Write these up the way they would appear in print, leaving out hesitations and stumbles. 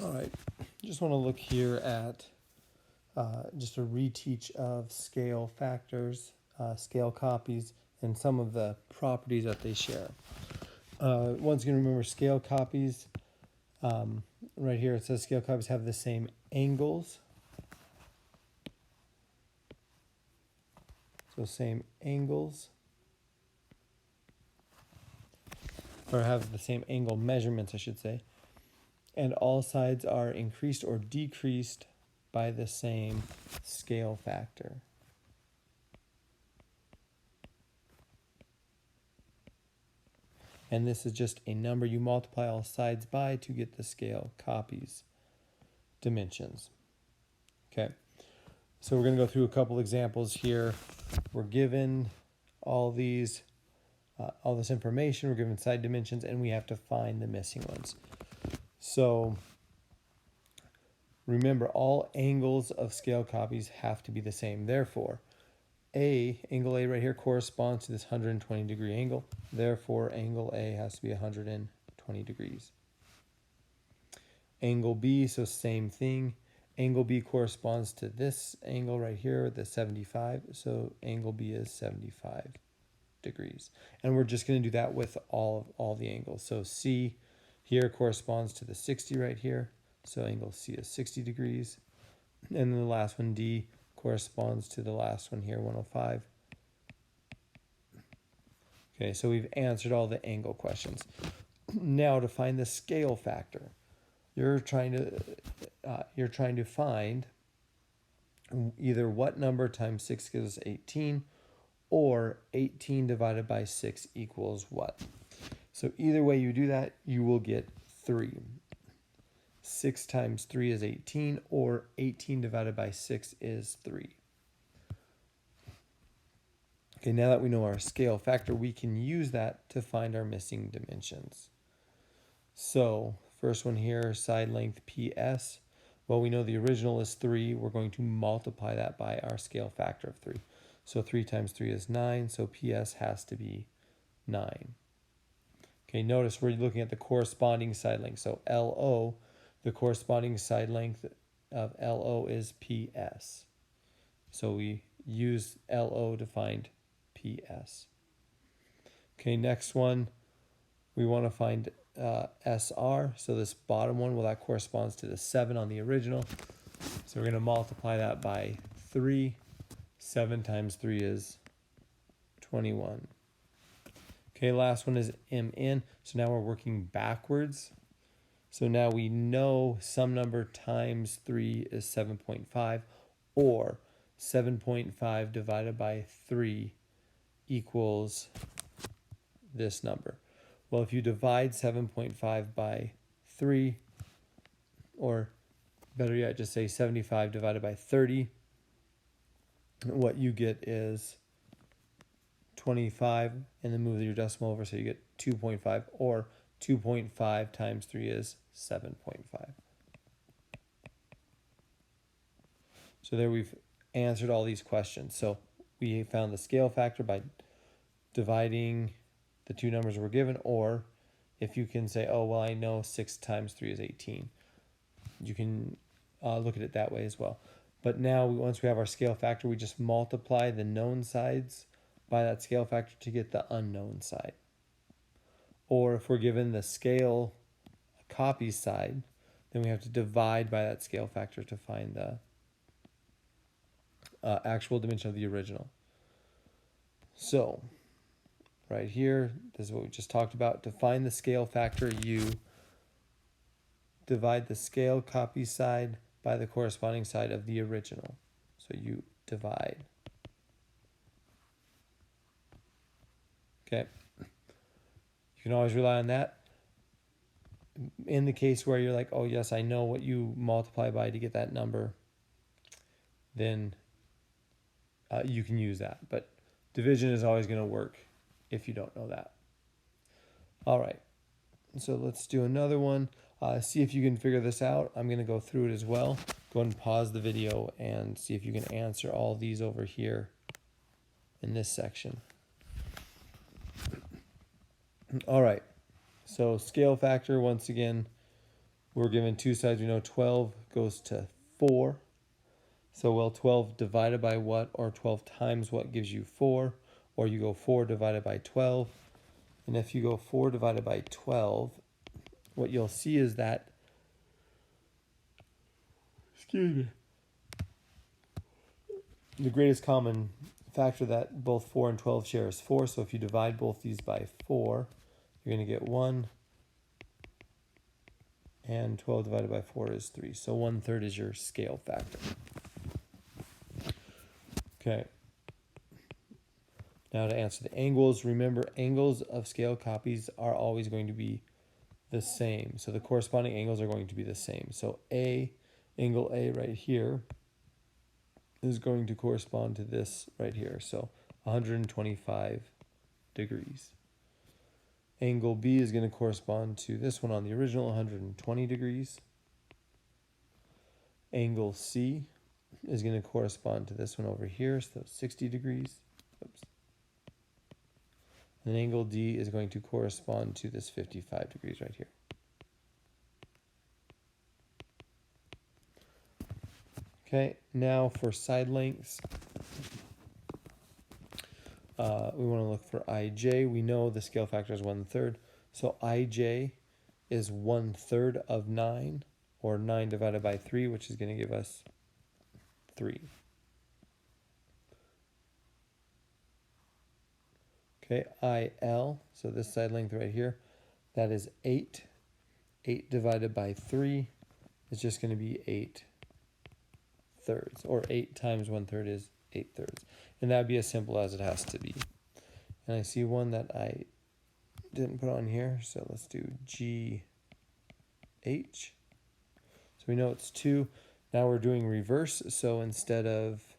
All right, just want to look here at just a reteach of scale factors, scale copies, and some of the properties that they share. Once again, remember scale copies. Right here it says scale copies have the same angles. So same angles, or have the same angle measurements, I should say. And all sides are increased or decreased by the same scale factor. And this is just a number you multiply all sides by to get the scale copies dimensions. Okay, so we're going to go through a couple examples here. We're given all these, all this information, we're given side dimensions, and we have to find the missing ones. So remember, all angles of scale copies have to be the same. Therefore, angle A right here corresponds to this 120 degree angle. Therefore, angle A has to be 120 degrees. Angle B, so same thing. Angle B corresponds to this angle right here, the 75. So angle B is 75 degrees. And we're just going to do that with all the angles. So C here corresponds to the 60 right here. So angle C is 60 degrees. And then the last one, D, corresponds to the last one here, 105. Okay, so we've answered all the angle questions. Now to find the scale factor, you're trying to find either what number times 6 gives us 18, or 18 divided by 6 equals what. So either way you do that, you will get 3. 6 times 3 is 18, or 18 divided by 6 is 3. Okay, now that we know our scale factor, we can use that to find our missing dimensions. So, first one here, side length PS. Well, we know the original is 3. We're going to multiply that by our scale factor of 3. So 3 times 3 is 9, so PS has to be 9. Okay, notice we're looking at the corresponding side length. So LO, the corresponding side length of LO is PS. So we use LO to find PS. Okay, next one, we want to find SR. So this bottom one, well, that corresponds to the 7 on the original. So we're going to multiply that by 3. 7 times 3 is 21. Okay, last one is MN. So now we're working backwards. So now we know some number times 3 is 7.5, or 7.5 divided by 3 equals this number. Well, if you divide 7.5 by 3, or better yet, just say 75 divided by 30, what you get is 25, and then move your decimal over, so you get 2.5, or 2.5 times 3 is 7.5. So there we've answered all these questions. So we found the scale factor by dividing the two numbers we're given, or if you can say, oh, well, I know 6 times 3 is 18. You can look at it that way as well. But now, once we have our scale factor, we just multiply the known sides by that scale factor to get the unknown side. Or if we're given the scale copy side, then we have to divide by that scale factor to find the actual dimension of the original. So right here, this is what we just talked about. To find the scale factor, you divide the scale copy side by the corresponding side of the original. So you divide. Okay. You can always rely on that. In the case where you're like, oh yes, I know what you multiply by to get that number, then you can use that. But division is always going to work if you don't know that. All right. So let's do another one. See if you can figure this out. I'm going to go through it as well. Go ahead and pause the video and see if you can answer all these over here in this section. All right. So scale factor, once again, We're given two sides. We know 12 goes to 4. So, well, 12 divided by what, or 12 times what gives you 4? Or you go 4 divided by 12. And if you go 4 divided by 12, what you'll see is that, excuse me, the greatest common factor that both 4 and 12 share is 4. So if you divide both these by 4, you're going to get 1. And 12 divided by 4 is 3. So 1/3 is your scale factor. Okay. Now to answer the angles, remember angles of scale copies are always going to be the same. So the corresponding angles are going to be the same. So angle A right here is going to correspond to this right here. So 125 degrees. Angle B is going to correspond to this one on the original, 120 degrees. Angle C is going to correspond to this one over here, so 60 degrees. Oops. And angle D is going to correspond to this 55 degrees right here. Okay, now for side lengths, we want to look for IJ. We know the scale factor is 1/3, so IJ is 1/3 of 9, or 9 divided by 3, which is going to give us 3. Okay, IL, so this side length right here, that is 8. 8 divided by 3 is just going to be 8/3, or 8 times 1/3 is 8/3. And that would be as simple as it has to be. And I see one that I didn't put on here, so let's do GH. So we know it's 2. Now we're doing reverse, so instead of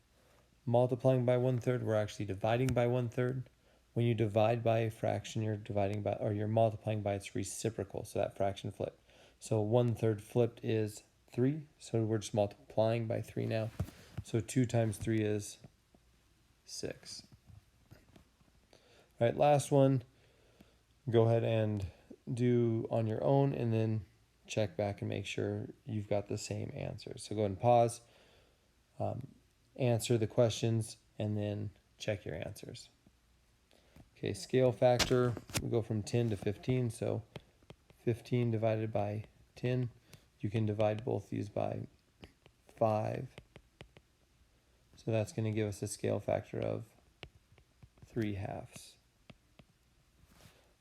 multiplying by 1/3, we're actually dividing by 1/3. When you divide by a fraction, you're dividing by, or you're multiplying by its reciprocal, so that fraction flipped. So 1/3 flipped is 3, so we're just multiplying by 3 now. So 2 times 3 is 6. All right, last one. Go ahead and do on your own, and then check back and make sure you've got the same answers. So go ahead and pause, answer the questions, and then check your answers. Okay, scale factor, we go from 10 to 15, so 15 divided by 10. You can divide both these by 5. So that's going to give us a scale factor of 3/2.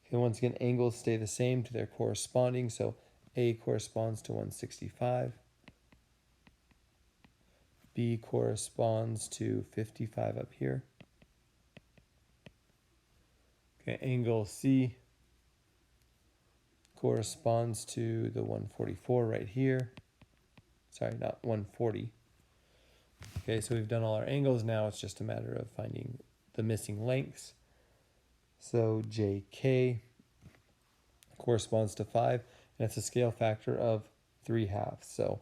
Okay, once again, angles stay the same to their corresponding, so A corresponds to 165. B corresponds to 55 up here. Okay, angle C corresponds to the 144 right here. Sorry, not 140. Okay, so we've done all our angles. Now it's just a matter of finding the missing lengths. So JK corresponds to 5, and it's a scale factor of 3/2. So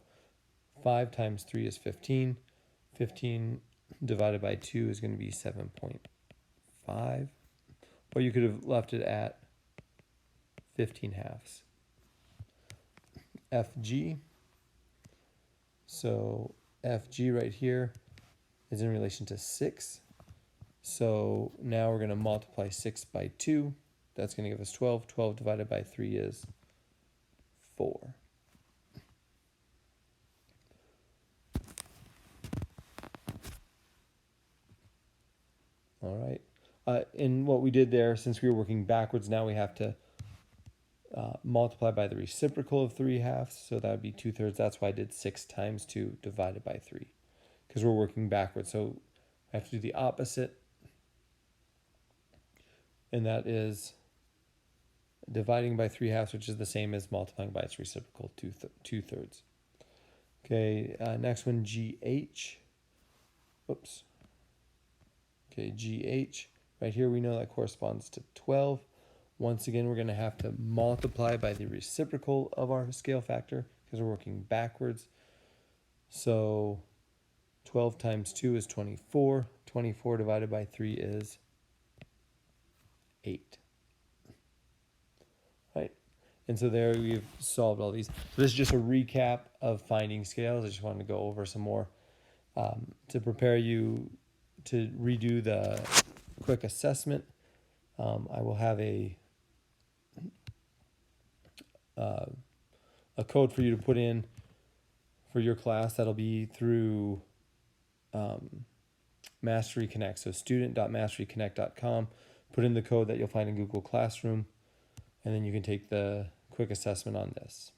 5 times 3 is 15. 15 divided by 2 is going to be 7.5. Or you could have left it at 15/2. FG. So FG right here is in relation to 6. So now we're going to multiply 6 by 2. That's going to give us 12. 12 divided by 3 is 4. All right. And what we did there, since we were working backwards, now we have to multiply by the reciprocal of 3/2. So that would be 2/3. That's why I did 6 times 2 divided by 3. Because we're working backwards. So I have to do the opposite. And that is dividing by 3/2, which is the same as multiplying by its reciprocal, 2/3. Okay, next one, GH. Oops. Okay, GH. Right here we know that corresponds to 12. Once again, we're going to have to multiply by the reciprocal of our scale factor because we're working backwards. So 12 times 2 is 24. 24 divided by 3 is 8. Right? And so there we've solved all these. So this is just a recap of finding scales. I just wanted to go over some more to prepare you to redo the quick assessment. I will have a code for you to put in for your class. That'll be through Mastery Connect. So student.masteryconnect.com. Put in the code that you'll find in Google Classroom, and then you can take the quick assessment on this.